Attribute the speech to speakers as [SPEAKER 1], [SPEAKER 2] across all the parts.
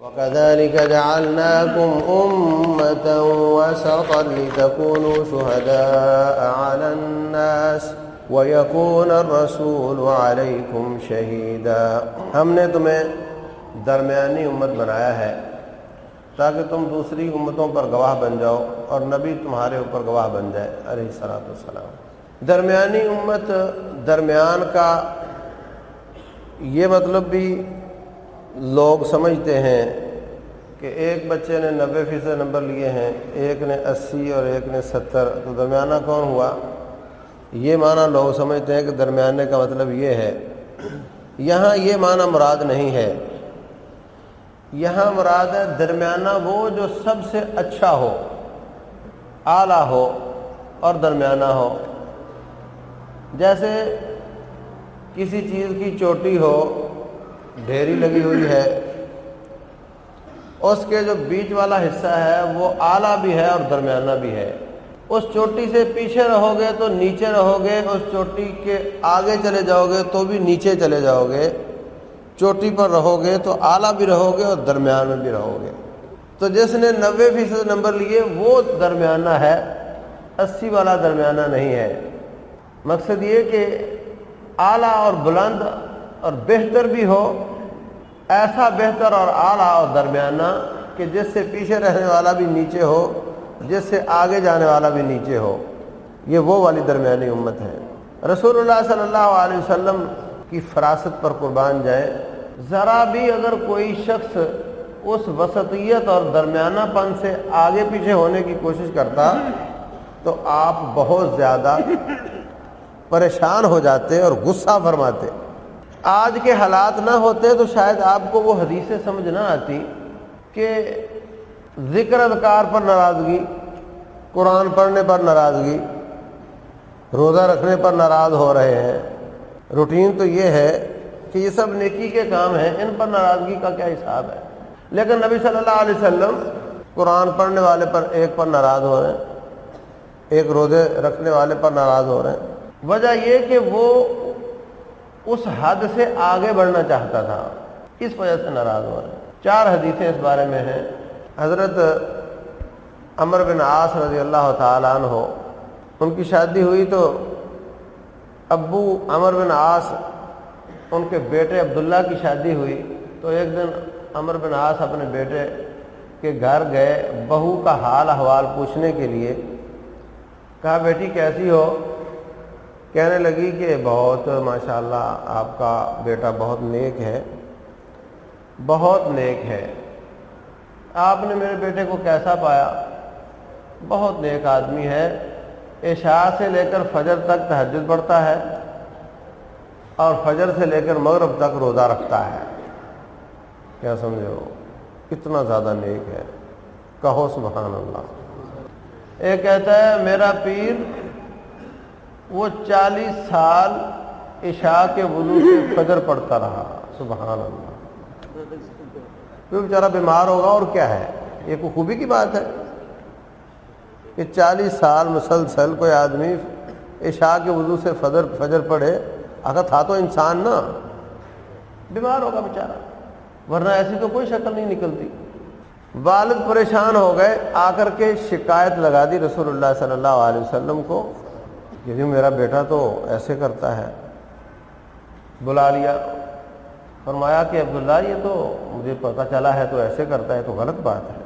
[SPEAKER 1] وَكَذَلِكَ جَعَلْنَاكُمْ أُمَّةً وَسَطًا لِتَكُونُوا شُهَدَاءَ عَلَى النَّاسِ وَيَكُونَ الرَّسُولُ عَلَيْكُمْ شَهِيدًا۔ ہم نے تمہیں درمیانی امت بنایا ہے تاکہ تم دوسری امتوں پر گواہ بن جاؤ اور نبی تمہارے اوپر گواہ بن جائے علیہ الصلوۃ والسلام۔ درمیانی امت، درمیان کا یہ مطلب بھی لوگ سمجھتے ہیں کہ ایک بچے نے 90% نمبر لیے ہیں، ایک نے 80 اور ایک نے 70، تو درمیانہ کون ہوا؟ یہ معنی لوگ سمجھتے ہیں کہ درمیانے کا مطلب یہ ہے۔ یہاں یہ معنی مراد نہیں ہے، یہاں مراد ہے درمیانہ وہ جو سب سے اچھا ہو، اعلیٰ ہو اور درمیانہ ہو۔ جیسے کسی چیز کی چوٹی ہو، ڈھیری لگی ہوئی ہے، اس کے جو بیچ والا حصہ ہے وہ اعلیٰ بھی ہے اور درمیانہ بھی ہے۔ اس چوٹی سے پیچھے رہو گے تو نیچے رہو گے، اس چوٹی کے آگے چلے جاؤ گے تو بھی نیچے چلے جاؤ گے، چوٹی پر رہو گے تو اعلیٰ بھی رہو گے اور درمیان میں بھی رہو گے۔ تو جس نے 90% نمبر لیے وہ درمیانہ ہے، 80 والا درمیانہ نہیں ہے۔ مقصد یہ کہ اعلیٰ اور بلند اور بہتر بھی ہو، ایسا بہتر اور اعلیٰ اور درمیانہ کہ جس سے پیچھے رہنے والا بھی نیچے ہو، جس سے آگے جانے والا بھی نیچے ہو، یہ وہ والی درمیانی امت ہے۔ رسول اللہ صلی اللہ علیہ وسلم کی فراست پر قربان جائیں، ذرا بھی اگر کوئی شخص اس وسطیت اور درمیانہ پن سے آگے پیچھے ہونے کی کوشش کرتا تو آپ بہت زیادہ پریشان ہو جاتے اور غصہ فرماتے۔ آج کے حالات نہ ہوتے تو شاید آپ کو وہ حدیثیں سمجھ نہ آتی کہ ذکر اذکار پر ناراضگی، قرآن پڑھنے پر ناراضگی، روزہ رکھنے پر ناراض ہو رہے ہیں۔ روٹین تو یہ ہے کہ یہ سب نیکی کے کام ہیں، ان پر ناراضگی کا کیا حساب ہے؟ لیکن نبی صلی اللہ علیہ وسلم قرآن پڑھنے والے پر ایک پر ناراض ہو رہے ہیں، ایک روزے رکھنے والے پر ناراض ہو رہے ہیں۔ وجہ یہ کہ وہ اس حد سے آگے بڑھنا چاہتا تھا، اس وجہ سے ناراض ہو رہے ہیں۔ 4 حدیثیں اس بارے میں ہیں۔ حضرت عمر بن عاص رضی اللہ تعالیٰ عنہ، ان کی شادی ہوئی تو ابو عمر بن عاص، ان کے بیٹے عبداللہ کی شادی ہوئی تو ایک دن عمر بن عاص اپنے بیٹے کے گھر گئے بہو کا حال احوال پوچھنے کے لیے۔ کہا بیٹی کیسی ہو؟ کہنے لگی کہ بہت ماشاءاللہ آپ کا بیٹا بہت نیک ہے، بہت نیک ہے۔ آپ نے میرے بیٹے کو کیسا پایا؟ بہت نیک آدمی ہے، عشاء سے لے کر فجر تک تہجد پڑھتا ہے اور فجر سے لے کر مغرب تک روزہ رکھتا ہے۔ کیا سمجھے ہو؟ کتنا زیادہ نیک ہے، کہو سبحان اللہ۔ ایک کہتا ہے میرا پیر وہ 40 سال عشاء کے وضو سے فجر پڑھتا رہا، سبحان اللہ۔ وہ بیچارہ بیمار ہوگا اور کیا ہے، یہ کوئی خوبی کی بات ہے کہ 40 سال مسلسل کوئی آدمی عشاء کے وضو سے فجر پڑھے؟ اگر تھا تو انسان نا، بیمار ہوگا بیچارہ، ورنہ ایسی تو کوئی شکل نہیں نکلتی۔ والد پریشان ہو گئے، آ کر کے شکایت لگا دی رسول اللہ صلی اللہ علیہ وسلم کو کہ جی میرا بیٹا تو ایسے کرتا ہے۔ بلا لیا، فرمایا کہ عبداللہ یہ تو مجھے پتہ چلا ہے تو ایسے کرتا ہے، تو غلط بات ہے۔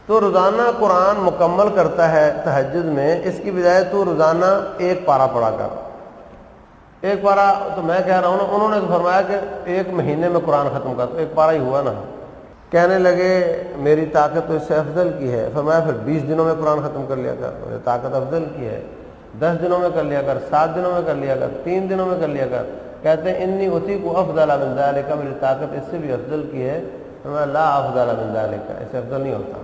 [SPEAKER 1] تو روزانہ قرآن مکمل کرتا ہے تہجد میں، اس کی بجائے تو روزانہ 1 پارہ پڑھا کر۔ 1 پارہ تو میں کہہ رہا ہوں نا، انہوں نے تو فرمایا کہ 1 مہینے میں قرآن ختم کر، تو 1 پارہ ہی ہوا نا۔ کہنے لگے میری طاقت تو اس سے افضل کی ہے۔ فرمایا پھر 20 دنوں میں قرآن ختم کر لیا کر، میری طاقت افضل کی ہے، 10 دنوں میں کر لیا کر، 7 دنوں میں کر لیا کر، 3 دنوں میں کر لیا کر۔ کہتے ہیں انی اطیق افضل من ذلک، میری طاقت اس سے بھی افضل کی ہے۔ فرمایا لا افضل من ذلک، اس سے افضل نہیں ہوتا،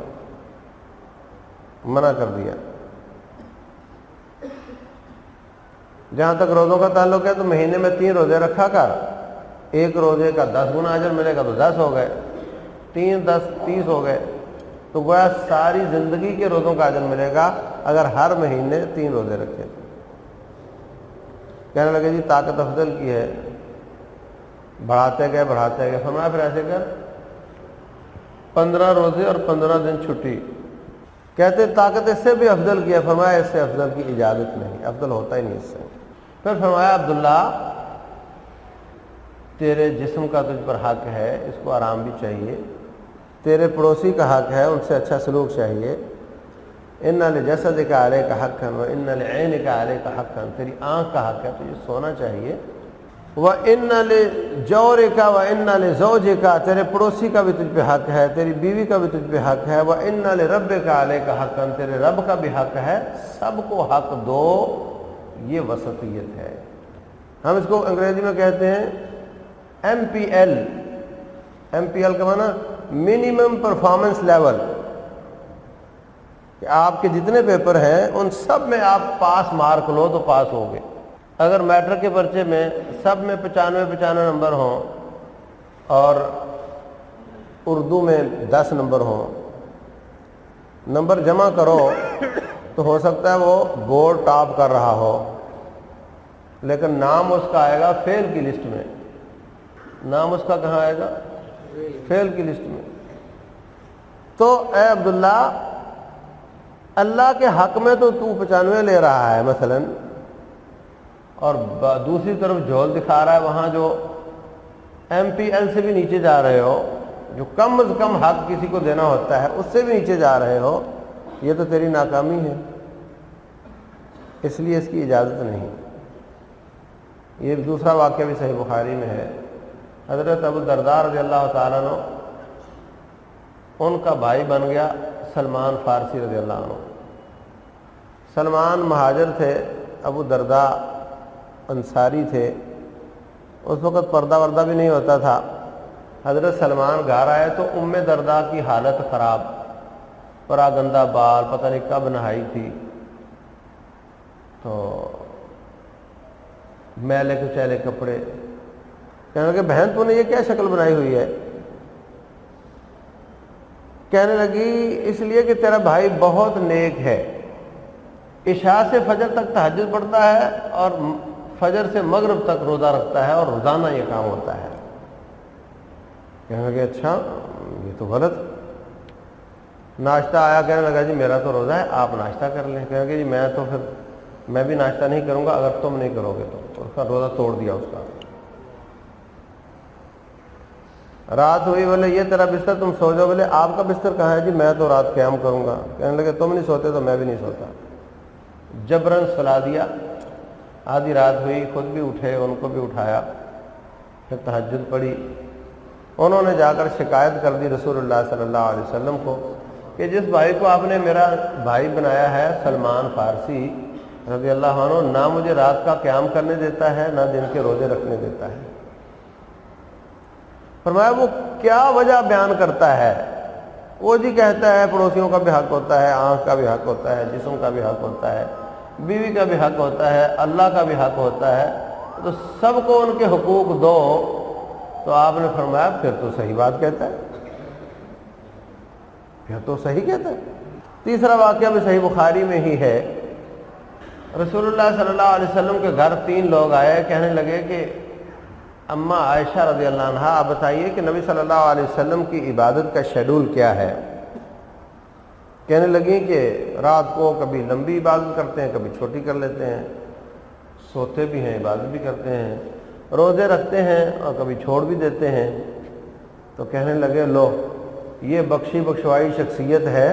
[SPEAKER 1] منع کر دیا۔ جہاں تک روزوں کا تعلق ہے تو مہینے میں 3 روزے رکھا کر، 1 روزے کا 10 گنا اجر ملے گا تو 10 ہو گئے، 3 10 30 ہو گئے، تو گویا ساری زندگی کے روزوں کا اجر ملے گا اگر ہر مہینے 3 روزے رکھے۔ کہنے لگے جی طاقت افضل کی ہے، بڑھاتے گئے۔ فرمایا پھر ایسے کر 15 روزے اور 15 دن چھٹی. کہتے طاقت اس سے بھی افضل کیا. فرمایا اس سے افضل کی اجازت نہیں، افضل ہوتا ہی نہیں اس سے. پھر فرمایا عبداللہ تیرے جسم کا تجھ پر حق ہے، اس کو آرام بھی چاہیے. تیرے پڑوسی کا حق ہے، ان سے اچھا سلوک چاہیے. ان لجسدک علیک حقا وان لعینک علیک حقا، تیری آنکھ کا حق ہے، تجھے سونا چاہیے. وان لجورک وان لزوجک، تیرے پڑوسی کا بھی تجھ پہ حق ہے، تیری بیوی کا بھی تجھ پہ حق ہے. وان لربک علیک حقا، تیرے رب کا بھی حق ہے. سب کو حق دو، یہ وسطیت ہے. ہم اس کو انگریزی میں کہتے ہیں MPL. MPL کا معنی منیمم پرفارمنس لیول، کہ آپ کے جتنے پیپر ہیں ان سب میں آپ پاس مارک لو تو پاس ہوگے. اگر میٹرک کے پرچے میں سب میں 95 نمبر ہوں اور اردو میں 10 نمبر ہوں، نمبر جمع کرو تو ہو سکتا ہے وہ بورڈ ٹاپ کر رہا ہو، لیکن نام اس کا آئے گا فیل کی لسٹ میں. نام اس کا کہاں آئے گا؟ فیل کی لسٹ میں. تو اے عبداللہ، اللہ کے حق میں تو 95 لے رہا ہے مثلا، اور دوسری طرف جھول دکھا رہا ہے وہاں جو MPL سے بھی نیچے جا رہے ہو، جو کم از کم حق کسی کو دینا ہوتا ہے اس سے بھی نیچے جا رہے ہو. یہ تو تیری ناکامی ہے، اس لیے اس کی اجازت نہیں. یہ دوسرا واقعہ بھی صحیح بخاری میں ہے. حضرت ابو الدرداء رضی اللہ تعالیٰ عنہ، ان کا بھائی بن گیا سلمان فارسی رضی اللہ عنہ. سلمان مہاجر تھے، ابو الدرداء انصاری تھے. اس وقت پردہ وردہ بھی نہیں ہوتا تھا. حضرت سلمان گھر آئے تو ام درداء کی حالت خراب، پراگندہ بال، پتہ نہیں کب نہائی تھی، تو میلے کچیلے کپڑے. کہنے لگے بہن تو نے یہ کیا شکل بنائی ہوئی ہے؟ کہنے لگی اس لیے کہ تیرا بھائی بہت نیک ہے، عشاء سے فجر تک تہجد پڑھتا ہے اور فجر سے مغرب تک روزہ رکھتا ہے، اور روزانہ یہ کام ہوتا ہے. کہنے لگے اچھا یہ تو غلط. ناشتہ آیا، کہنے لگا جی میرا تو روزہ ہے، آپ ناشتہ کر لیں. کہنے لگے جی میں بھی ناشتہ نہیں کروں گا اگر تم نہیں کرو گے تو. اس کا روزہ توڑ دیا اس کا. رات ہوئی، بولے یہ تیرا بستر، تم سو جاؤ. بولے آپ کا بستر کہاں ہے؟ جی میں تو رات قیام کروں گا. کہنے لگے تم نہیں سوتے تو میں بھی نہیں سوتا. جبرن سلا دیا. آدھی رات ہوئی، خود بھی اٹھے، ان کو بھی اٹھایا، پھر تہجد پڑھی. انہوں نے جا کر شکایت کر دی رسول اللہ صلی اللہ علیہ وسلم کو کہ جس بھائی کو آپ نے میرا بھائی بنایا ہے سلمان فارسی رضی اللہ عنہ، نہ مجھے رات کا قیام کرنے دیتا ہے، نہ دن کے روزے رکھنے دیتا ہے. فرمایا وہ کیا وجہ بیان کرتا ہے؟ وہ جی کہتا ہے پڑوسیوں کا بھی حق ہوتا ہے، آنکھ کا بھی حق ہوتا ہے، جسم کا بھی حق ہوتا ہے، بیوی کا بھی حق ہوتا ہے، اللہ کا بھی حق ہوتا ہے، تو سب کو ان کے حقوق دو. تو آپ نے فرمایا پھر تو صحیح بات کہتا ہے، پھر تو صحیح کہتا ہے. تیسرا واقعہ بھی صحیح بخاری میں ہی ہے. رسول اللہ صلی اللہ علیہ وسلم کے گھر 3 لوگ آئے. کہنے لگے کہ اماں عائشہ رضی اللہ عنہ آپ بتائیے کہ نبی صلی اللہ علیہ وسلم کی عبادت کا شیڈول کیا ہے؟ کہنے لگیں کہ رات کو کبھی لمبی عبادت کرتے ہیں، کبھی چھوٹی کر لیتے ہیں، سوتے بھی ہیں، عبادت بھی کرتے ہیں، روزے رکھتے ہیں اور کبھی چھوڑ بھی دیتے ہیں. تو کہنے لگے لو یہ بخشی بخشوائی شخصیت ہے،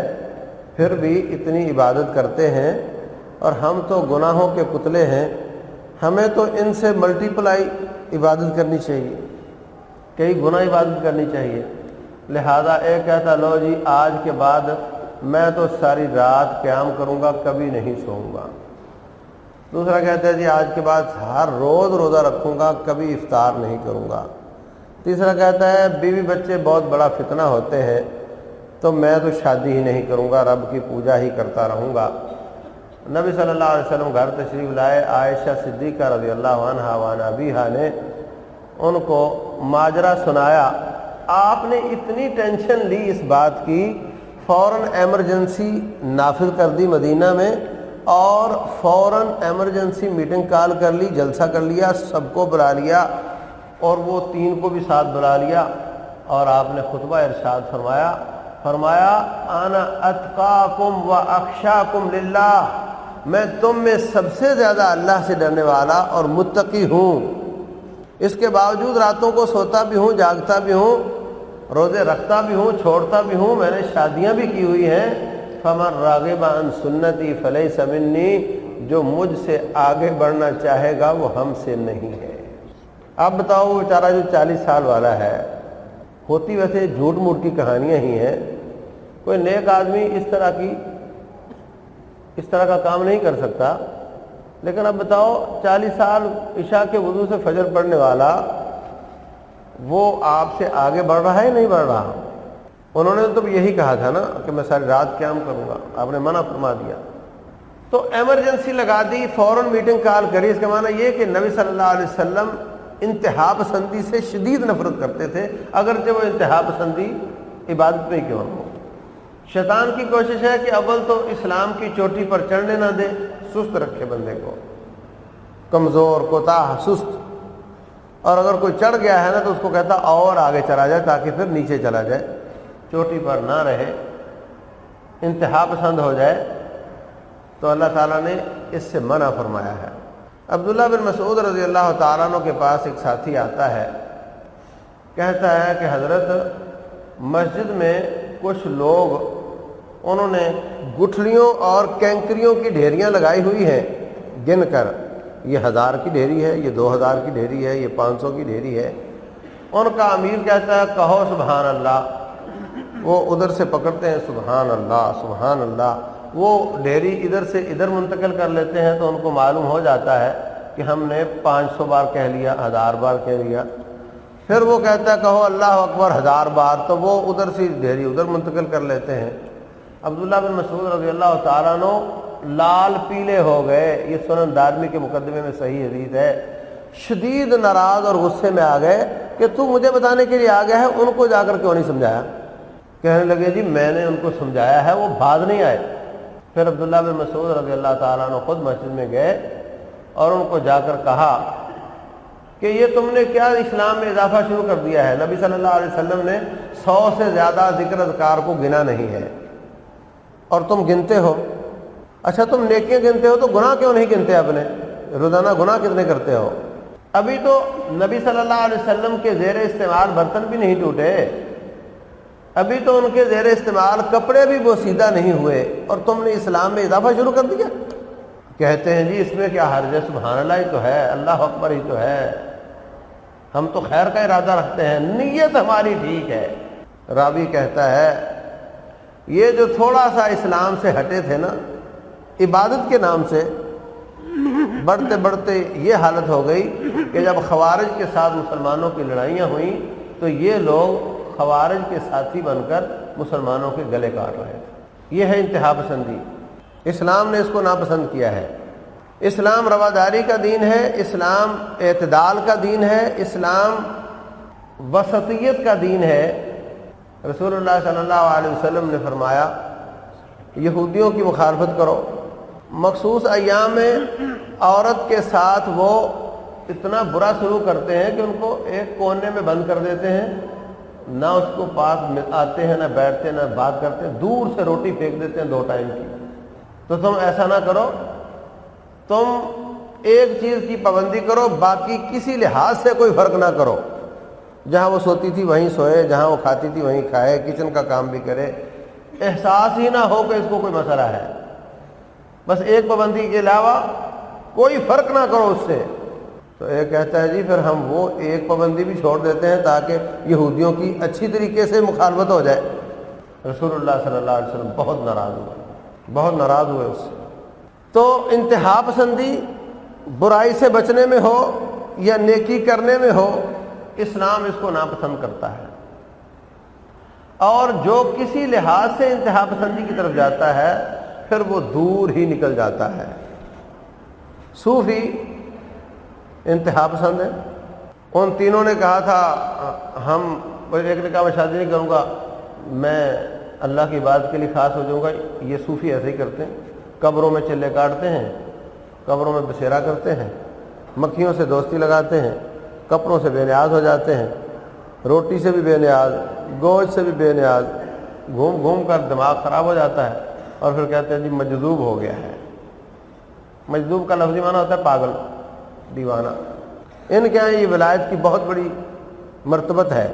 [SPEAKER 1] پھر بھی اتنی عبادت کرتے ہیں، اور ہم تو گناہوں کے پتلے ہیں، ہمیں تو ان سے ملٹیپلائی عبادت کرنی چاہیے، کئی گنا عبادت کرنی چاہیے. لہذا ایک کہتا لو جی آج کے بعد میں تو ساری رات قیام کروں گا، کبھی نہیں سوؤں گا. دوسرا کہتا ہے جی آج کے بعد ہر روز روزہ رکھوں گا، کبھی افطار نہیں کروں گا. تیسرا کہتا ہے بیوی بچے بہت بڑا فتنہ ہوتے ہیں تو میں تو شادی ہی نہیں کروں گا، رب کی پوجا ہی کرتا رہوں گا. نبی صلی اللہ علیہ وسلم گھر تشریف لائے. عائشہ صدیقہ رضی اللہ عنہا وعن ابیہا نے ان کو ماجرا سنایا. آپ نے اتنی ٹینشن لی اس بات کی، فوراً ایمرجنسی نافذ کر دی مدینہ میں، اور فوراً ایمرجنسی میٹنگ کال کر لی، جلسہ کر لیا، سب کو بلا لیا، اور وہ 3 کو بھی ساتھ بلا لیا. اور آپ نے خطبہ ارشاد فرمایا انا اتقاکم و اخشاکم للہ، میں تم میں سب سے زیادہ اللہ سے ڈرنے والا اور متقی ہوں۔ اس کے باوجود راتوں کو سوتا بھی ہوں، جاگتا بھی ہوں، روزے رکھتا بھی ہوں، چھوڑتا بھی ہوں، میں نے شادیاں بھی کی ہوئی ہیں۔ فمن راغب عن سنتی فلیس منی، جو مجھ سے آگے بڑھنا چاہے گا وہ ہم سے نہیں ہے۔ اب بتاؤ وہ بیچارہ جو 40 سال والا ہے، ہوتی ویسے جھوٹ موٹ کی کہانیاں ہی ہیں، کوئی نیک آدمی اس طرح کا کام نہیں کر سکتا، لیکن اب بتاؤ 40 سال عشاء کے وضو سے فجر پڑھنے والا وہ آپ سے آگے بڑھ رہا ہے نہیں بڑھ رہا؟ انہوں نے تو یہی کہا تھا نا کہ میں ساری رات قیام کروں گا، آپ نے منع فرما دیا، تو ایمرجنسی لگا دی، فوراً میٹنگ کال کری۔ اس کا معنی یہ کہ نبی صلی اللہ علیہ وسلم انتہا پسندی سے شدید نفرت کرتے تھے، اگرچہ وہ انتہا پسندی عبادت میں کیوں ہو۔ شیطان کی کوشش ہے کہ اول تو اسلام کی چوٹی پر چڑھنے نہ دے، سست رکھے بندے کو، کمزور کوتاہ سست، اور اگر کوئی چڑھ گیا ہے نا تو اس کو کہتا اور آگے چلا جائے تاکہ پھر نیچے چلا جائے، چوٹی پر نہ رہے، انتہا پسند ہو جائے، تو اللہ تعالیٰ نے اس سے منع فرمایا ہے۔ عبداللہ بن مسعود رضی اللہ تعالیٰ عنہ کے پاس ایک ساتھی آتا ہے، کہتا ہے کہ حضرت مسجد میں کچھ لوگ انہوں نے گٹھلیوں اور کینکریوں کی ڈھیریاں لگائی ہوئی ہیں، گن کر یہ 1000 کی ڈھیری ہے، یہ 2000 کی ڈھیری ہے، یہ 500 کی ڈھیری ہے۔ ان کا امیر کہتا ہے کہو سبحان اللہ، وہ ادھر سے پکڑتے ہیں سبحان اللہ سبحان اللہ، وہ ڈھیری ادھر سے ادھر منتقل کر لیتے ہیں تو ان کو معلوم ہو جاتا ہے کہ ہم نے 500 بار کہہ لیا، 1000 بار کہہ لیا۔ پھر وہ کہتا ہے کہو اللہ اکبر 1000 بار، تو وہ ادھر سے ڈھیری ادھر منتقل کر لیتے ہیں۔ عبداللہ بن مسعود رضی اللہ تعالیٰ عنہ لال پیلے ہو گئے، یہ سنن دارمی کے مقدمے میں صحیح حدیث ہے، شدید ناراض اور غصے میں آ گئے کہ تو مجھے بتانے کے لیے آ گیا ہے، ان کو جا کر کیوں نہیں سمجھایا؟ کہنے لگے جی میں نے ان کو سمجھایا ہے، وہ بھاگ نہیں آئے۔ پھر عبداللہ بن مسعود رضی اللہ تعالیٰ عنہ خود مسجد میں گئے اور ان کو جا کر کہا کہ یہ تم نے کیا اسلام میں اضافہ شروع کر دیا ہے؟ نبی صلی اللہ علیہ وسلم نے 100 سے زیادہ ذکر اذکار کو گنا نہیں ہے اور تم گنتے ہو۔ اچھا تم نیکیاں گنتے ہو تو گناہ کیوں نہیں گنتے؟ اپنے روزانہ گناہ کتنے کرتے ہو؟ ابھی تو نبی صلی اللہ علیہ وسلم کے زیر استعمال برتن بھی نہیں ٹوٹے، ابھی تو ان کے زیر استعمال کپڑے بھی بوسیدہ نہیں ہوئے، اور تم نے اسلام میں اضافہ شروع کر دیا۔ کہتے ہیں جی اس میں کیا حرج ہے، سبحان اللہ ہی تو ہے، اللہ اکبر ہی تو ہے، ہم تو خیر کا ارادہ رکھتے ہیں، نیت ہماری ٹھیک ہے۔ راوی کہتا ہے یہ جو تھوڑا سا اسلام سے ہٹے تھے نا عبادت کے نام سے، بڑھتے بڑھتے یہ حالت ہو گئی کہ جب خوارج کے ساتھ مسلمانوں کی لڑائیاں ہوئیں تو یہ لوگ خوارج کے ساتھی بن کر مسلمانوں کے گلے کاٹ رہے تھے۔ یہ ہے انتہا پسندی، اسلام نے اس کو ناپسند کیا ہے۔ اسلام رواداری کا دین ہے، اسلام اعتدال کا دین ہے، اسلام وسطیت کا دین ہے۔ رسول اللہ صلی اللہ علیہ وسلم نے فرمایا یہودیوں کی مخالفت کرو، مخصوص ایام میں عورت کے ساتھ وہ اتنا برا سلوک کرتے ہیں کہ ان کو ایک کونے میں بند کر دیتے ہیں، نہ اس کو پاس آتے ہیں، نہ بیٹھتے، نہ بات کرتے، دور سے روٹی پھینک دیتے ہیں 2 ٹائم کی۔ تو تم ایسا نہ کرو، تم ایک چیز کی پابندی کرو، باقی کسی لحاظ سے کوئی فرق نہ کرو، جہاں وہ سوتی تھی وہیں سوئے، جہاں وہ کھاتی تھی وہیں کھائے، کچن کا کام بھی کرے، احساس ہی نہ ہو کہ اس کو کوئی مسئلہ ہے، بس ایک پابندی کے علاوہ کوئی فرق نہ کرو اس سے۔ تو ایک کہتا ہے جی پھر ہم وہ ایک پابندی بھی چھوڑ دیتے ہیں تاکہ یہودیوں کی اچھی طریقے سے مخالفت ہو جائے۔ رسول اللہ صلی اللہ علیہ وسلم بہت ناراض ہوئے اس سے۔ تو انتہا پسندی برائی سے بچنے میں ہو یا نیکی کرنے میں ہو، اسلام اس کو ناپسند کرتا ہے، اور جو کسی لحاظ سے انتہا پسندی کی طرف جاتا ہے پھر وہ دور ہی نکل جاتا ہے۔ صوفی انتہا پسند ہے، ان تینوں نے کہا تھا ایک نے کہا میں شادی نہیں کروں گا، میں اللہ کی عبادت کے لیے خاص ہو جاؤں گا۔ یہ صوفی ایسے ہی کرتے ہیں، قبروں میں چلے کاٹتے ہیں، قبروں میں بسیرا کرتے ہیں، مکھیوں سے دوستی لگاتے ہیں، کپڑوں سے بے نیاز ہو جاتے ہیں، روٹی سے بھی بے نیاز، گوشت سے بھی بے نیاز، گھوم گھوم کر دماغ خراب ہو جاتا ہے، اور پھر کہتے ہیں جی مجذوب ہو گیا ہے۔ مجذوب کا لفظی معنی ہوتا ہے پاگل، دیوانہ۔ ان کے یہاں یہ ولایت کی بہت بڑی مرتبت ہے۔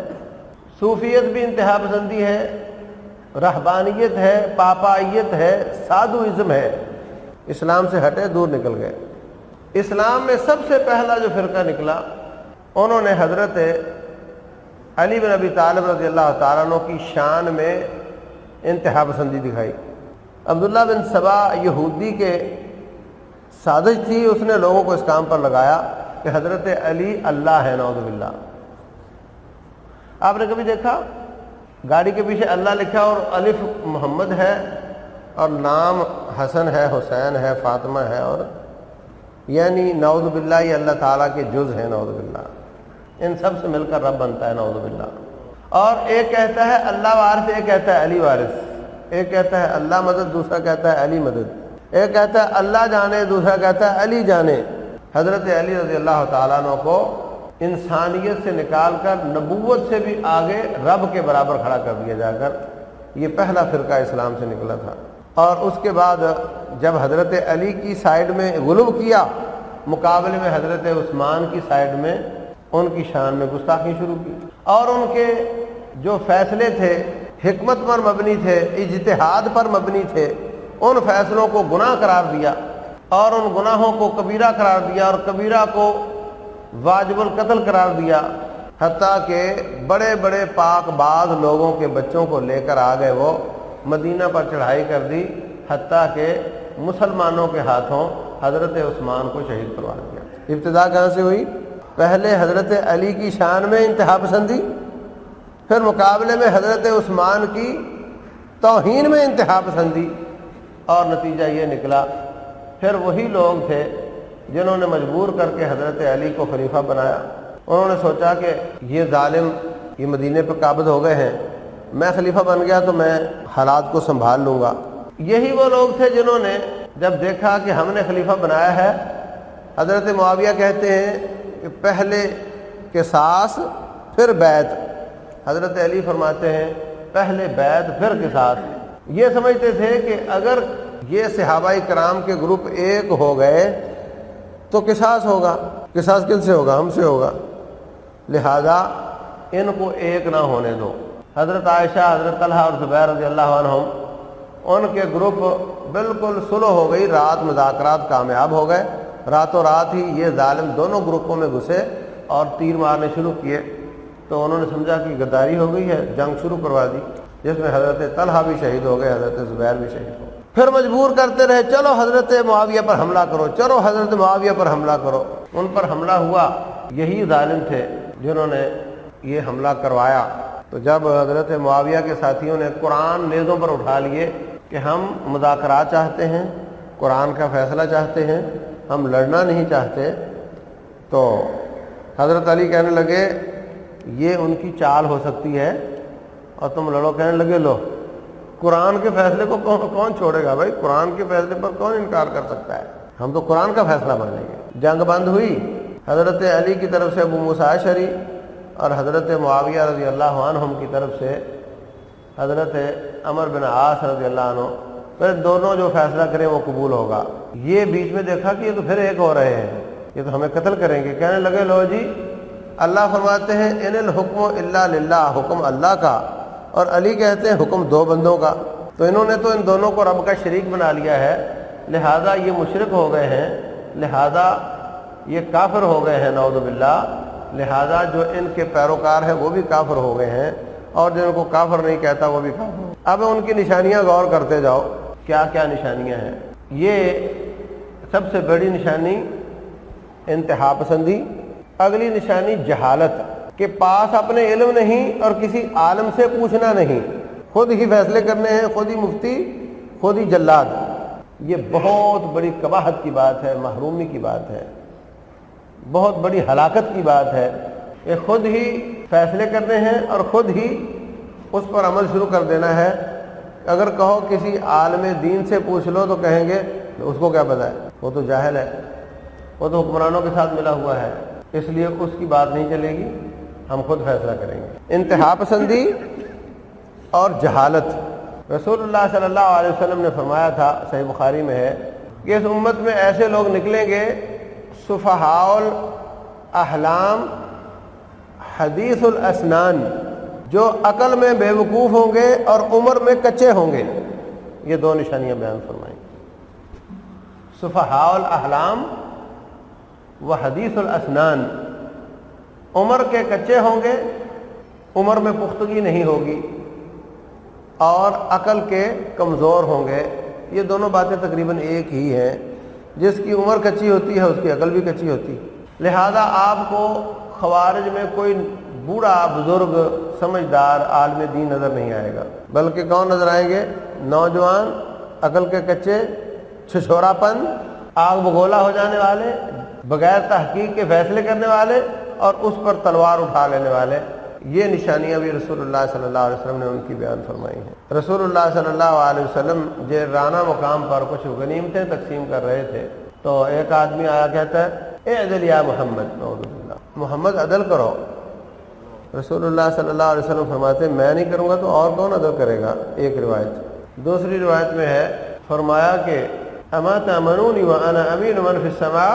[SPEAKER 1] صوفیت بھی انتہا پسندی ہے، رہبانیت ہے، پاپائیت ہے، سادھوازم ہے، اسلام سے ہٹے، دور نکل گئے۔ اسلام میں سب سے پہلا جو فرقہ نکلا، انہوں نے حضرت علی بن ابی طالب رضی اللہ تعالیٰ عنہ کی شان میں انتہا پسندی دکھائی۔ عبداللہ بن سبا یہودی کے سازش تھی، اس نے لوگوں کو اس کام پر لگایا کہ حضرت علی اللہ ہے، نعوذ باللہ۔ آپ نے کبھی دیکھا گاڑی کے پیچھے اللہ لکھا اور الف محمد ہے اور نام حسن ہے، حسین ہے، فاطمہ ہے، اور یعنی نعوذ باللہ یہ اللہ تعالیٰ کے جز ہیں، نعوذ باللہ۔ ان سب سے مل کر رب بنتا ہے، نعوذ باللہ۔ اور ایک کہتا ہے اللہ وارث، ایک کہتا ہے علی وارث، ایک کہتا ہے اللہ مدد، دوسرا کہتا ہے علی مدد، ایک کہتا ہے اللہ جانے، دوسرا کہتا ہے علی جانے۔ حضرت علی رضی اللہ تعالیٰ عنہ کو انسانیت سے نکال کر نبوت سے بھی آگے رب کے برابر کھڑا کر دیا جا کر یہ پہلا فرقہ اسلام سے نکلا تھا۔ اور اس کے بعد جب حضرت علی کی سائیڈ میں غلو کیا، مقابلے میں حضرت عثمان کی سائیڈ میں ان کی شان میں گستاخی شروع کی، اور ان کے جو فیصلے تھے حکمت پر مبنی تھے، اجتہاد پر مبنی تھے، ان فیصلوں کو گناہ قرار دیا اور ان گناہوں کو کبیرہ قرار دیا اور کبیرہ کو واجب القتل قرار دیا، حتیٰ کہ بڑے بڑے پاک باز لوگوں کے بچوں کو لے کر آ گئے، وہ مدینہ پر چڑھائی کر دی، حتیٰ کہ مسلمانوں کے ہاتھوں حضرت عثمان کو شہید کروا دیا۔ ابتدا کہاں سے ہوئی؟ پہلے حضرت علی کی شان میں انتہا پسندی، پھر مقابلے میں حضرت عثمان کی توہین میں انتہا پسندی، اور نتیجہ یہ نکلا پھر وہی لوگ تھے جنہوں نے مجبور کر کے حضرت علی کو خلیفہ بنایا۔ انہوں نے سوچا کہ یہ ظالم یہ مدینے پہ قابض ہو گئے ہیں، میں خلیفہ بن گیا تو میں حالات کو سنبھال لوں گا۔ یہی وہ لوگ تھے جنہوں نے جب دیکھا کہ ہم نے خلیفہ بنایا ہے، حضرت معاویہ کہتے ہیں کہ پہلے قصاص پھر بیعت، حضرت علی فرماتے ہیں پہلے بیعت پھر قصاص۔ یہ سمجھتے تھے کہ اگر یہ صحابہ کرام کے گروپ ایک ہو گئے تو قصاص ہوگا، قصاص کن سے ہوگا؟ ہم سے ہوگا، لہذا ان کو ایک نہ ہونے دو۔ حضرت عائشہ، حضرت طلحہ اور زبیر رضی اللہ عنہم، ان کے گروپ بالکل صلح ہو گئی، رات مذاکرات کامیاب ہو گئے، راتوں رات ہی یہ ظالم دونوں گروپوں میں گھسے اور تیر مارنے شروع کیے، تو انہوں نے سمجھا کہ غداری ہو گئی ہے، جنگ شروع کروا دی، جس میں حضرت طلحہ بھی شہید ہو گئے، حضرت زبیر بھی شہید ہو گئے۔ پھر مجبور کرتے رہے، چلو حضرت معاویہ پر حملہ کرو، چلو حضرت معاویہ پر حملہ کرو۔ ان پر حملہ ہوا، یہی ظالم تھے جنہوں نے یہ حملہ کروایا۔ تو جب حضرت معاویہ کے ساتھیوں نے قرآن نیزوں پر اٹھا لیے کہ ہم مذاکرات چاہتے ہیں، قرآن کا فیصلہ چاہتے ہیں، ہم لڑنا نہیں چاہتے، تو حضرت علی کہنے لگے یہ ان کی چال ہو سکتی ہے اور تم لڑو، کہنے لگے لو قرآن کے فیصلے کو کون چھوڑے گا بھائی، قرآن کے فیصلے پر کون انکار کر سکتا ہے، ہم تو قرآن کا فیصلہ مانیں گے۔ جنگ بند ہوئی، حضرت علی کی طرف سے ابو موسیٰ اشعری اور حضرت معاویہ رضی اللہ عنہم کی طرف سے حضرت عمر بن عاص رضی اللہ عنہ، پھر دونوں جو فیصلہ کریں وہ قبول ہوگا۔ یہ بیچ میں دیکھا کہ یہ تو پھر ایک ہو رہے ہیں، یہ تو ہمیں قتل کریں گے، کہنے لگے لو جی اللہ فرماتے ہیں ان الحکم الا للہ، حکم اللہ کا، اور علی کہتے ہیں حکم دو بندوں کا، تو انہوں نے تو ان دونوں کو رب کا شریک بنا لیا ہے، لہذا یہ مشرک ہو گئے ہیں، لہذا یہ کافر ہو گئے ہیں، نعوذ باللہ، لہذا جو ان کے پیروکار ہیں وہ بھی کافر ہو گئے ہیں، اور جن کو کافر نہیں کہتا وہ بھی کافر ہو۔ اب ان کی نشانیاں غور کرتے جاؤ، کیا کیا نشانیاں ہیں۔ یہ سب سے بڑی نشانی انتہا پسندی، اگلی نشانی جہالت، کہ پاس اپنے علم نہیں اور کسی عالم سے پوچھنا نہیں، خود ہی فیصلے کرنے ہیں، خود ہی مفتی، خود ہی جلاد۔ یہ بہت بڑی قباحت کی بات ہے، محرومی کی بات ہے، بہت بڑی ہلاکت کی بات ہے کہ خود ہی فیصلے کرنے ہیں اور خود ہی اس پر عمل شروع کر دینا ہے۔ اگر کہو کسی عالم دین سے پوچھ لو تو کہیں گے اس کو کیا پتہ ہے، وہ تو جاہل ہے، وہ تو حکمرانوں کے ساتھ ملا ہوا ہے، اس لیے اس کی بات نہیں چلے گی، ہم خود فیصلہ کریں گے۔ انتہا پسندی اور جہالت۔ رسول اللہ صلی اللہ علیہ وسلم نے فرمایا تھا، صحیح بخاری میں ہے، کہ اس امت میں ایسے لوگ نکلیں گے سفہاء الاحلام حدیث الاسنان، جو عقل میں بے وقوف ہوں گے اور عمر میں کچے ہوں گے۔ یہ دو نشانیاں بیان فرمائیں، سفہاء الاحلام و حدیث الاسنان، عمر کے کچے ہوں گے، عمر میں پختگی نہیں ہوگی، اور عقل کے کمزور ہوں گے۔ یہ دونوں باتیں تقریباً ایک ہی ہیں، جس کی عمر کچی ہوتی ہے اس کی عقل بھی کچی ہوتی، لہذا آپ کو خوارج میں کوئی بوڑھا بزرگ سمجھدار عالم دین نظر نہیں آئے گا، بلکہ کون نظر آئیں گے؟ نوجوان، عقل کے کچے، چھچھورا پن، آگ بگولا ہو جانے والے، بغیر تحقیق کے فیصلے کرنے والے اور اس پر تلوار اٹھا لینے والے۔ یہ نشانیاں بھی رسول اللہ صلی اللہ علیہ وسلم نے ان کی بیان فرمائی ہیں۔ رسول اللہ صلی اللہ علیہ وسلم جعرانہ مقام پر کچھ غنیمتیں تقسیم کر رہے تھے، تو ایک آدمی آیا کہتا ہے اعدل یا محمد، نعوذ باللہ، محمد عدل کرو۔ رسول اللہ صلی اللہ علیہ وسلم فرماتے ہیں میں نہیں کروں گا تو اور کون عدل کرے گا؟ ایک روایت۔ دوسری روایت میں ہے، فرمایا کہ اما تأمنونی وانا امین من فی السماء،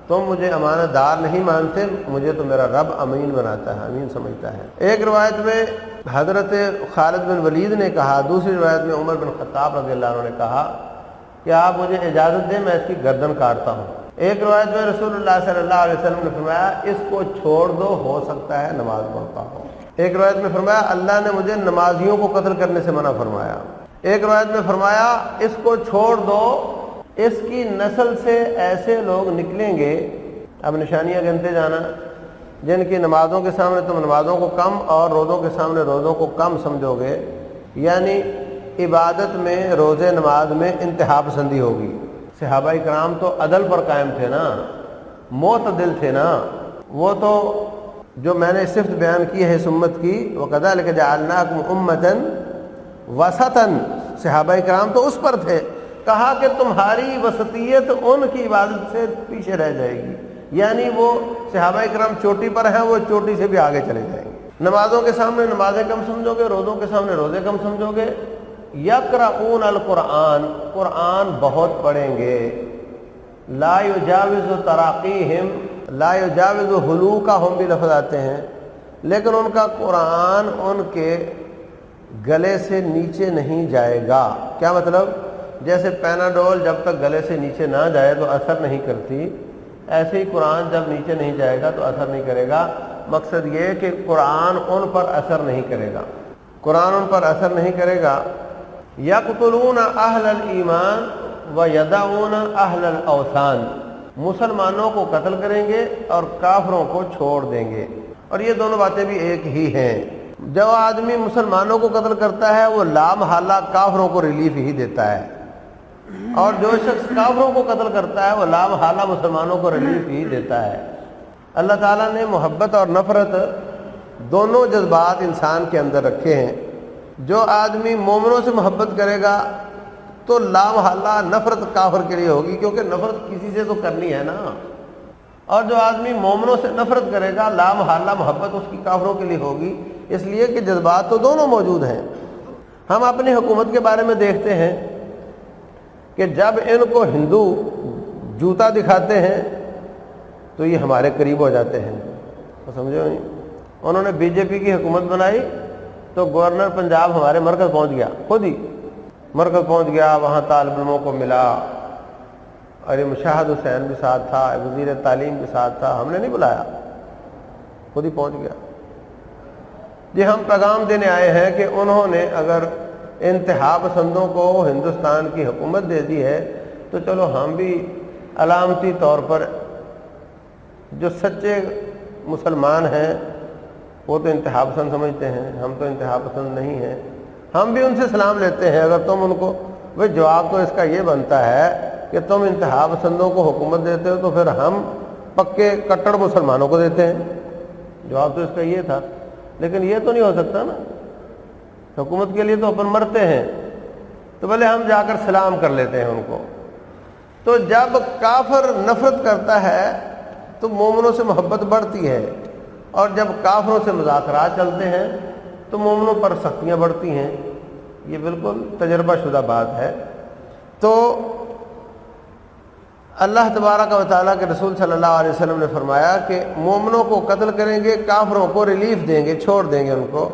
[SPEAKER 1] تم مجھے امانت دار نہیں مانتے، مجھے تو میرا رب امین بناتا ہے، امین سمجھتا ہے۔ ایک روایت میں حضرت خالد بن ولید نے کہا، دوسری روایت میں عمر بن خطاب رضی اللہ عنہ نے کہا کہ آپ مجھے اجازت دیں میں اس کی گردن کاٹتا ہوں۔ ایک روایت میں رسول اللہ صلی اللہ علیہ وسلم نے فرمایا اس کو چھوڑ دو، ہو سکتا ہے نماز پڑھتا ہو۔ ایک روایت میں فرمایا اللہ نے مجھے نمازیوں کو قتل کرنے سے منع فرمایا۔ ایک روایت میں فرمایا اس کو چھوڑ دو، اس کی نسل سے ایسے لوگ نکلیں گے، اب نشانیاں گنتے جانا، جن کی نمازوں کے سامنے تم نمازوں کو کم اور روزوں کے سامنے روزوں کو کم سمجھو گے، یعنی عبادت میں، روزے نماز میں انتہا پسندی ہوگی۔ صحابہ کرام تو عدل پر قائم تھے نا، معتدل تھے نا، وہ تو جو میں نے صفت بیان کی ہے اس امت کی، وَكَذَلِكَ جَعَلْنَاكُمْ أُمَّةً وَسَطًا، صحابہ کرام تو اس پر تھے۔ کہا کہ تمہاری وسطیت ان کی عبادت سے پیچھے رہ جائے گی، یعنی وہ صحابہ کرام چوٹی پر ہیں، وہ چوٹی سے بھی آگے چلے جائیں گے۔ نمازوں کے سامنے نمازیں کم سمجھو گے، روزوں کے سامنے روزے کم سمجھو گے۔ یقرؤون القرآن، قرآن بہت پڑھیں گے، لا یجاوز تراقیہم، لا یجاوز حلوقہم بھی لفظ آتے ہیں، لیکن ان کا قرآن ان کے گلے سے نیچے نہیں جائے گا۔ کیا مطلب؟ جیسے پیناڈول جب تک گلے سے نیچے نہ جائے تو اثر نہیں کرتی، ایسے ہی قرآن جب نیچے نہیں جائے گا تو اثر نہیں کرے گا۔ مقصد یہ کہ قرآن ان پر اثر نہیں کرے گا، قرآن ان پر اثر نہیں کرے گا۔ یقتلون اہل الایمان ویدعون اہل الاوثان، مسلمانوں کو قتل کریں گے اور کافروں کو چھوڑ دیں گے، اور یہ دونوں باتیں بھی ایک ہی ہیں۔ جو آدمی مسلمانوں کو قتل کرتا ہے وہ لامحالہ کافروں کو ریلیف ہی دیتا ہے، اور جو شخص کافروں کو قتل کرتا ہے وہ لامحالہ مسلمانوں کو ریلیف ہی دیتا ہے۔ اللہ تعالیٰ نے محبت اور نفرت دونوں جذبات انسان کے اندر رکھے ہیں۔ جو آدمی مومنوں سے محبت کرے گا تو لامحالہ نفرت کافر کے لیے ہوگی، کیونکہ نفرت کسی سے تو کرنی ہے نا، اور جو آدمی مومنوں سے نفرت کرے گا لامحالہ محبت اس کی کافروں کے لیے ہوگی، اس لیے کہ جذبات تو دونوں موجود ہیں۔ ہم اپنی حکومت کے بارے میں دیکھتے ہیں کہ جب ان کو ہندو جوتا دکھاتے ہیں تو یہ ہمارے قریب ہو جاتے ہیں، سمجھو نہیں؟ انہوں نے بی جے پی کی حکومت بنائی تو گورنر پنجاب ہمارے مرکز پہنچ گیا، خود ہی مرکز پہنچ گیا، وہاں طالب علموں کو ملا، اور یہ مشاہد حسین بھی ساتھ تھا، وزیر تعلیم بھی ساتھ تھا، ہم نے نہیں بلایا، خود ہی پہنچ گیا۔ یہ ہم پیغام دینے آئے ہیں کہ انہوں نے اگر انتہا پسندوں کو ہندوستان کی حکومت دے دی ہے تو چلو ہم بھی علامتی طور پر جو سچے مسلمان ہیں وہ تو انتہا پسند سمجھتے ہیں، ہم تو انتہا پسند نہیں ہیں، ہم بھی ان سے سلام لیتے ہیں۔ اگر تم ان کو، وہ جواب تو اس کا یہ بنتا ہے کہ تم انتہا پسندوں کو حکومت دیتے ہو تو پھر ہم پکے کٹڑ مسلمانوں کو دیتے ہیں، جواب تو اس کا یہ تھا۔ لیکن یہ تو نہیں ہو سکتا نا، حکومت کے لیے تو اپن مرتے ہیں، تو پہلے ہم جا کر سلام کر لیتے ہیں ان کو۔ تو جب کافر نفرت کرتا ہے تو مومنوں سے محبت بڑھتی ہے، اور جب کافروں سے مذاکرات چلتے ہیں تو مومنوں پر سختیاں بڑھتی ہیں، یہ بالکل تجربہ شدہ بات ہے۔ تو اللہ تبارک و تعالیٰ کے رسول صلی اللہ علیہ وسلم نے فرمایا کہ مومنوں کو قتل کریں گے، کافروں کو ریلیف دیں گے، چھوڑ دیں گے ان کو،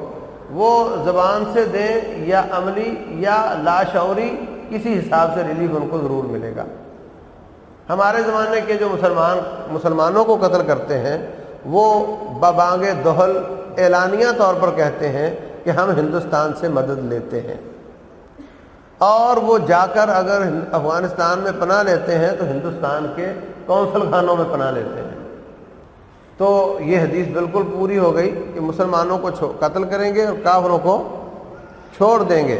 [SPEAKER 1] وہ زبان سے دیں یا عملی یا لاشعوری، کسی حساب سے ریلیف ان کو ضرور ملے گا۔ ہمارے زمانے کے جو مسلمانوں کو قتل کرتے ہیں وہ ببانگ دہل اعلانیہ طور پر کہتے ہیں کہ ہم ہندوستان سے مدد لیتے ہیں، اور وہ جا کر اگر افغانستان میں پناہ لیتے ہیں تو ہندوستان کے کونسل خانوں میں پناہ لیتے ہیں۔ تو یہ حدیث بالکل پوری ہو گئی کہ مسلمانوں کو قتل کریں گے اور کافروں کو چھوڑ دیں گے،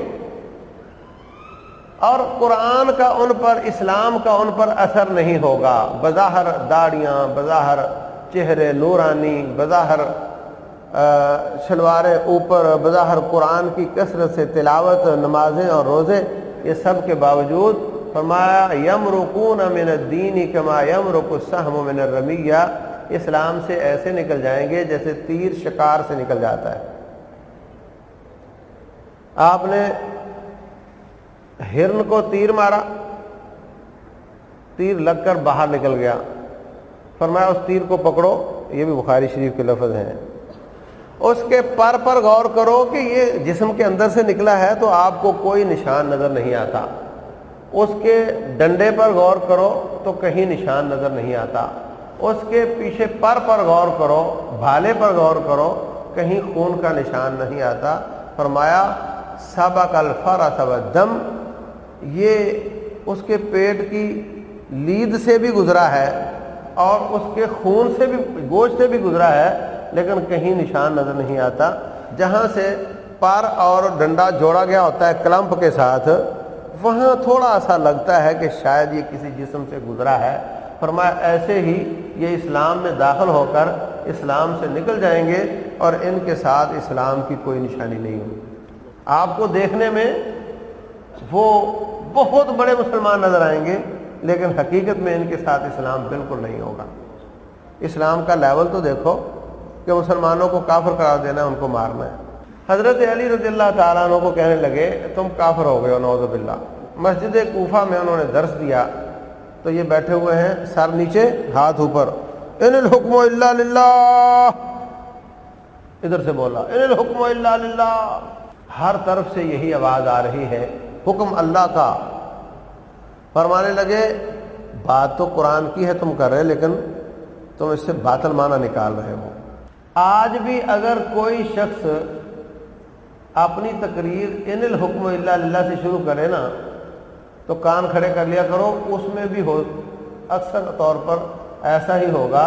[SPEAKER 1] اور قرآن کا ان پر، اسلام کا ان پر اثر نہیں ہوگا۔ بظاہر داڑیاں، بظاہر چہرے نورانی، بظاہر شلواریں اوپر، بظاہر قرآن کی کثرت سے تلاوت، نمازیں اور روزے، یہ سب کے باوجود فرمایا یمرقون من الدین کما یمرق السهم من الرمیہ، اسلام سے ایسے نکل جائیں گے جیسے تیر شکار سے نکل جاتا ہے۔ آپ نے ہرن کو تیر مارا، تیر لگ کر باہر نکل گیا، فرمایا اس تیر کو پکڑو، یہ بھی بخاری شریف کے لفظ ہیں، اس کے پر غور کرو کہ یہ جسم کے اندر سے نکلا ہے تو آپ کو کوئی نشان نظر نہیں آتا، اس کے ڈنڈے پر غور کرو تو کہیں نشان نظر نہیں آتا، اس کے پیچھے پر غور کرو، بھالے پر غور کرو، کہیں خون کا نشان نہیں آتا۔ فرمایا سبق الفرس والدم، یہ اس کے پیٹ کی لید سے بھی گزرا ہے اور اس کے خون سے بھی، گوشت سے بھی گزرا ہے، لیکن کہیں نشان نظر نہیں آتا۔ جہاں سے پر اور ڈنڈا جوڑا گیا ہوتا ہے کلمپ کے ساتھ، وہاں تھوڑا سا لگتا ہے کہ شاید یہ کسی جسم سے گزرا ہے۔ فرمایا ایسے ہی یہ اسلام میں داخل ہو کر اسلام سے نکل جائیں گے اور ان کے ساتھ اسلام کی کوئی نشانی نہیں ہوگی۔ آپ کو دیکھنے میں وہ بہت بڑے مسلمان نظر آئیں گے، لیکن حقیقت میں ان کے ساتھ اسلام بالکل نہیں ہوگا۔ اسلام کا لیول تو دیکھو کہ مسلمانوں کو کافر قرار دینا ہے، ان کو مارنا ہے۔ حضرت علی رضی اللہ تعالیٰ عنہ کو کہنے لگے تم کافر ہو گئے ہو، نعوذ باللہ۔ مسجد کوفہ میں انہوں نے درس دیا تو یہ بیٹھے ہوئے ہیں، سر نیچے ہاتھ اوپر، ان الحکم الا للہ، ادھر سے بولا ان الحکم الا للہ، ہر طرف سے یہی آواز آ رہی ہے، حکم اللہ کا۔ فرمانے لگے بات تو قرآن کی ہے تم کر رہے، لیکن تم اس سے باطل معنی نکال رہے ہو۔ آج بھی اگر کوئی شخص اپنی تقریر ان الحکم الا للہ سے شروع کرے نا تو کان کھڑے کر لیا کرو، اس میں بھی اکثر طور پر ایسا ہی ہوگا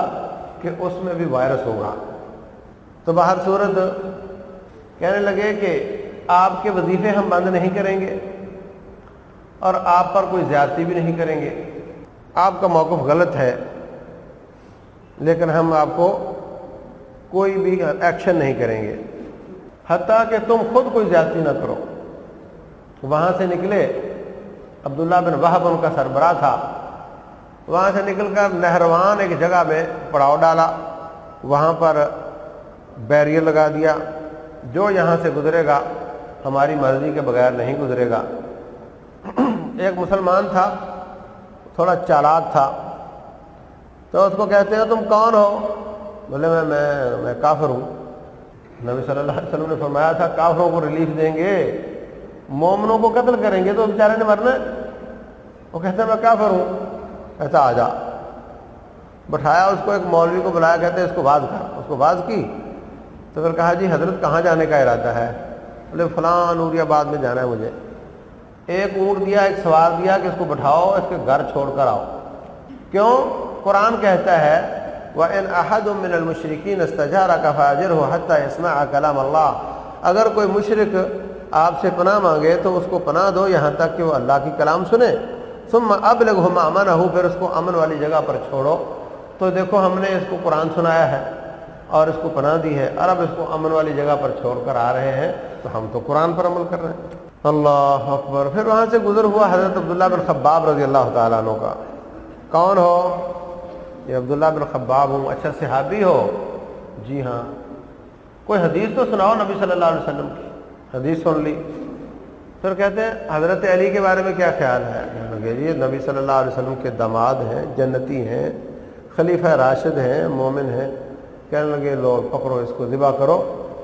[SPEAKER 1] کہ اس میں بھی وائرس ہوگا۔ تو باہر صورت کہنے لگے کہ آپ کے وظیفے ہم بند نہیں کریں گے اور آپ پر کوئی زیادتی بھی نہیں کریں گے، آپ کا موقف غلط ہے، لیکن ہم آپ کو کوئی بھی ایکشن نہیں کریں گے حتیٰ کہ تم خود کوئی زیادتی نہ کرو۔ وہاں سے نکلے، عبداللہ بن وہب ان کا سربراہ تھا، وہاں سے نکل کر نہروان ایک جگہ میں پڑاؤ ڈالا، وہاں پر بیریئر لگا دیا، جو یہاں سے گزرے گا ہماری مرضی کے بغیر نہیں گزرے گا۔ ایک مسلمان تھا، تھوڑا چالاک تھا، تو اس کو کہتے ہیں تم کون ہو؟ بولے میں کافر ہوں۔ نبی صلی اللہ علیہ وسلم نے فرمایا تھا کافروں کو ریلیف دیں گے، مومنوں کو قتل کریں گے تو بیچارے نے مرنا ہے۔ وہ کہتے ہیں میں کافر ہوں۔ کہتا آ جا، بٹھایا اس کو، ایک مولوی کو بلایا، کہتے ہیں اس کو واز کر، اس کو واز کی تو پھر کہا جی حضرت کہاں جانے کا ارادہ ہے؟ بولے فلاں نوری آباد میں جانا ہے مجھے۔ ایک اونٹ دیا، ایک سوار دیا کہ اس کو بٹھاؤ، اس کے گھر چھوڑ کر آؤ۔ کیوں؟ قرآن کہتا ہے وَإِنْ أَحَدٌ مِّنَ الْمُشْرِكِينَ اسْتَجَارَكَ فَأَجِرْهُ حَتَّى يَسْمَعَ كَلَامَ اللَّهِ، اگر کوئی مشرک آپ سے پناہ مانگے تو اس کو پناہ دو یہاں تک کہ وہ اللہ کی کلام سنے۔ ثم أبلغه مأمنه، پھر اس کو امن والی جگہ پر چھوڑو۔ تو دیکھو ہم نے اس کو قرآن سنایا ہے اور اس کو پناہ دی ہے، اور اب اس کو امن والی جگہ پر چھوڑ کر آ رہے ہیں، تو ہم تو قرآن پر عمل کر رہے ہیں۔ اللہ اکبر۔ پھر وہاں سے گزر ہوا حضرت عبداللہ بن خباب رضی اللہ تعالیٰ عنہ کا۔ کون ہو؟ یہ عبداللہ بن خباب ہوں، اچھا صحابی ہو، جی ہاں کوئی حدیث تو سناؤ نبی صلی اللہ علیہ وسلم کی. حدیث سن لی. پھر کہتے ہیں حضرت علی کے بارے میں کیا خیال ہے؟ یہ نبی صلی اللہ علیہ وسلم کے داماد ہیں، جنتی ہیں، خلیفہ راشد ہیں، مومن ہیں. کہنے لگے لو پکڑو اس کو ذبح کرو،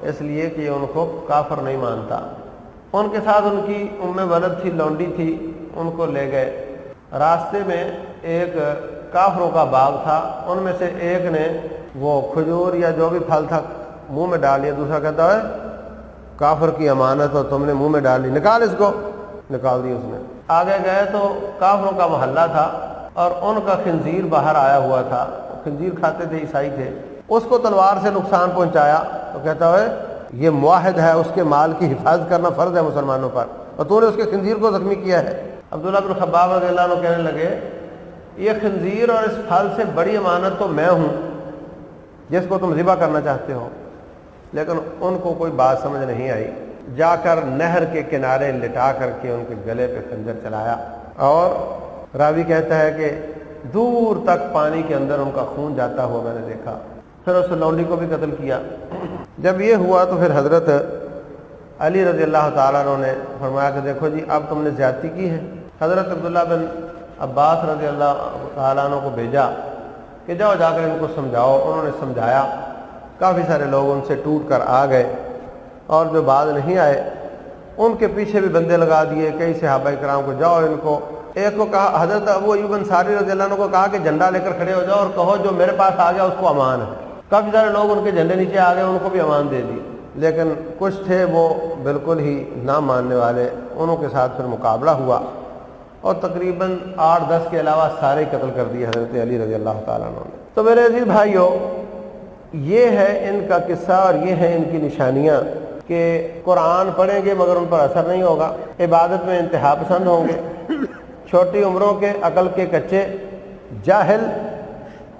[SPEAKER 1] اس لیے کہ ان کو کافر نہیں مانتا. ان کے ساتھ ان کی ولد تھی، لونڈی تھی، ان کو لے گئے. راستے میں ایک کافروں کا باغ تھا، ان میں سے ایک نے وہ کھجور یا جو بھی پھل تھا منہ میں ڈال لیا. دوسرا کہتا ہے کافر کی امانت اور تم نے منہ میں ڈال لی، نکال اس کو. نکال دی اس نے. آگے گئے تو کافروں کا محلہ تھا اور ان کا خنزیر باہر آیا ہوا تھا. خنزیر کھاتے تھے، عیسائی تھے. اس کو تلوار سے نقصان پہنچایا تو کہتا ہے یہ معاہد ہے، اس کے مال کی حفاظت کرنا فرض ہے مسلمانوں پر، اور تو نے اس کے خنزیر کو زخمی کیا ہے. عبداللہ بن خباب رضی اللہ عنہ کہنے لگے یہ خنزیر اور اس پھل سے بڑی امانت تو میں ہوں جس کو تم ذبح کرنا چاہتے ہو. لیکن ان کو کوئی بات سمجھ نہیں آئی. جا کر نہر کے کنارے لٹا کر کے ان کے گلے پہ خنجر چلایا، اور راوی کہتا ہے کہ دور تک پانی کے اندر ان کا خون جاتا ہوا میں نے دیکھا. پھر اس لونڈی کو بھی قتل کیا. جب یہ ہوا تو پھر حضرت علی رضی اللہ تعالیٰ عنہ نے فرمایا کہ دیکھو جی اب تم نے زیادتی کی ہے. حضرت عبداللہ بن عباس رضی اللہ تعالیٰ عنہ کو بھیجا کہ جاؤ جا کر ان کو سمجھاؤ. انہوں نے سمجھایا. کافی سارے لوگ ان سے ٹوٹ کر آ گئے، اور جو بعد نہیں آئے ان کے پیچھے بھی بندے لگا دیے. کئی صحابہ کرام کو جاؤ ان کو، ایک کو کہا حضرت ابو ایوب انصاری رضی اللہ عنہ کو کہا کہ جھنڈا لے کر کھڑے ہو جاؤ اور کہو جو میرے پاس آ گیا اس کو امان ہے. کافی سارے لوگ ان کے جھنڈے نیچے آ گئے، ان کو بھی امان دے دی. لیکن کچھ تھے وہ بالکل ہی نہ ماننے والے، انہوں کے ساتھ پھر مقابلہ ہوا اور تقریباً 8-10 کے علاوہ سارے قتل کر دیے حضرت علی رضی اللہ تعالیٰ عنہ نے. تو میرے عزیز بھائیو، یہ ہے ان کا قصہ اور یہ ہیں ان کی نشانیاں کہ قرآن پڑھیں گے مگر ان پر اثر نہیں ہوگا، عبادت میں انتہا پسند ہوں گے، چھوٹی عمروں کے، عقل کے کچے، جاہل،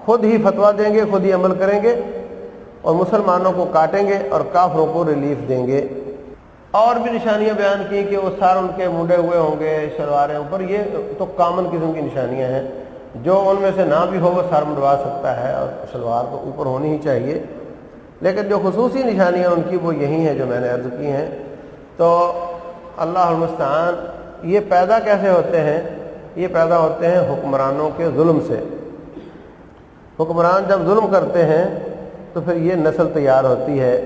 [SPEAKER 1] خود ہی فتویٰ دیں گے، خود ہی عمل کریں گے اور مسلمانوں کو کاٹیں گے اور کافروں کو ریلیف دیں گے. اور بھی نشانیاں بیان کی کہ وہ سر ان کے منڈے ہوئے ہوں گے، شلواریں اوپر. یہ تو کامن قسم کی نشانیاں ہیں. جو ان میں سے نہ بھی ہو وہ سر منڈوا سکتا ہے اور شلوار تو اوپر ہونی ہی چاہیے. لیکن جو خصوصی نشانیاں ان کی وہ یہی ہیں جو میں نے عرض کی ہیں. تو اللہ المستعان. یہ پیدا کیسے ہوتے ہیں؟ یہ پیدا ہوتے ہیں حکمرانوں کے ظلم سے. حکمران جب ظلم کرتے ہیں تو پھر یہ نسل تیار ہوتی ہے.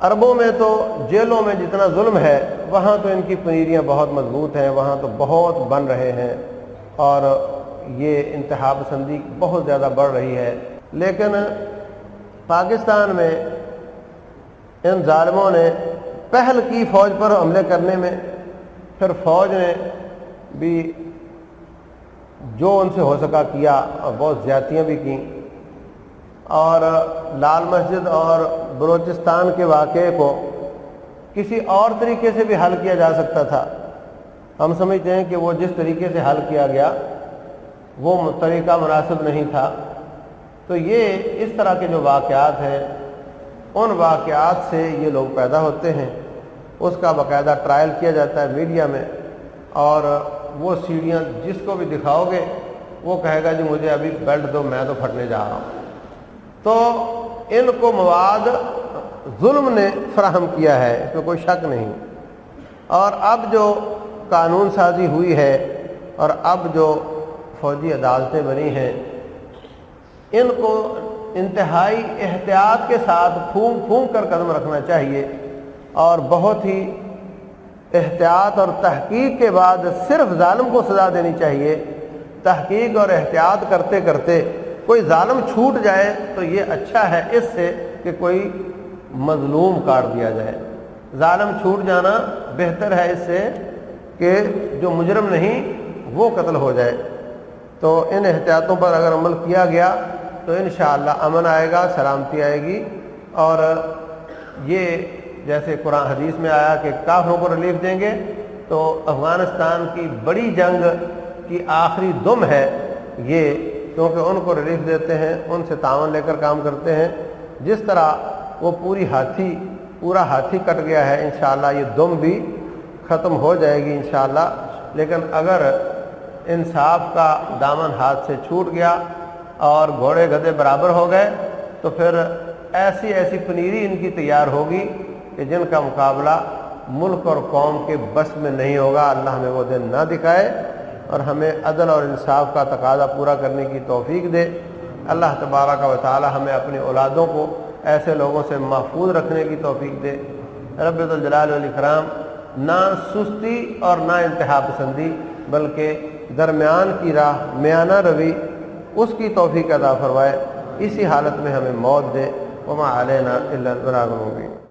[SPEAKER 1] عربوں میں تو جیلوں میں جتنا ظلم ہے وہاں تو ان کی پنیریاں بہت مضبوط ہیں، وہاں تو بہت بن رہے ہیں اور یہ انتہا پسندی بہت زیادہ بڑھ رہی ہے. لیکن پاکستان میں ان ظالموں نے پہل کی فوج پر حملے کرنے میں، پھر فوج نے بھی جو ان سے ہو سکا کیا اور بہت زیادتیاں بھی کیں. اور لال مسجد اور بلوچستان کے واقعے کو کسی اور طریقے سے بھی حل کیا جا سکتا تھا. ہم سمجھتے ہیں کہ وہ جس طریقے سے حل کیا گیا وہ طریقہ مناسب نہیں تھا. تو یہ اس طرح کے جو واقعات ہیں ان واقعات سے یہ لوگ پیدا ہوتے ہیں. اس کا باقاعدہ ٹرائل کیا جاتا ہے میڈیا میں، اور وہ سیڑھیاں جس کو بھی دکھاؤ گے وہ کہے گا جی مجھے ابھی بیلٹ دو، میں تو پھٹنے جا رہا ہوں. تو ان کو مواد ظلم نے فراہم کیا ہے، اس میں کوئی شک نہیں. اور اب جو قانون سازی ہوئی ہے اور اب جو فوجی عدالتیں بنی ہیں ان کو انتہائی احتیاط کے ساتھ پھونک پھونک کر قدم رکھنا چاہیے، اور بہت ہی احتیاط اور تحقیق کے بعد صرف ظالم کو سزا دینی چاہیے. تحقیق اور احتیاط کرتے کرتے کوئی ظالم چھوٹ جائے تو یہ اچھا ہے اس سے کہ کوئی مظلوم کاٹ دیا جائے. ظالم چھوٹ جانا بہتر ہے اس سے کہ جو مجرم نہیں وہ قتل ہو جائے. تو ان احتیاطوں پر اگر عمل کیا گیا تو انشاءاللہ امن آئے گا، سلامتی آئے گی. اور یہ جیسے قرآن حدیث میں آیا کہ کافروں کو ریلیف دیں گے، تو افغانستان کی بڑی جنگ کی آخری دم ہے یہ، کیونکہ ان کو ریلیف دیتے ہیں، ان سے تعاون لے کر کام کرتے ہیں. جس طرح وہ پورا ہاتھی کٹ گیا ہے، انشاءاللہ یہ دم بھی ختم ہو جائے گی انشاءاللہ. لیکن اگر انصاف کا دامن ہاتھ سے چھوٹ گیا اور گھوڑے گدھے برابر ہو گئے تو پھر ایسی ایسی پنیری ان کی تیار ہوگی کہ جن کا مقابلہ ملک اور قوم کے بس میں نہیں ہوگا۔ اللہ ہمیں وہ دن نہ دکھائے اور ہمیں عدل اور انصاف کا تقاضا پورا کرنے کی توفیق دے۔ اللہ تبارک و تعالی ہمیں اپنی اولادوں کو ایسے لوگوں سے محفوظ رکھنے کی توفیق دے۔ رب ذوالجلال والاکرام نہ سستی اور نہ انتہا پسندی بلکہ درمیان کی راہ، میانہ روی، اس کی توفیق عطا فرمائے۔ اسی حالت میں ہمیں موت دے۔ وما علینا الا البلاغ المبین۔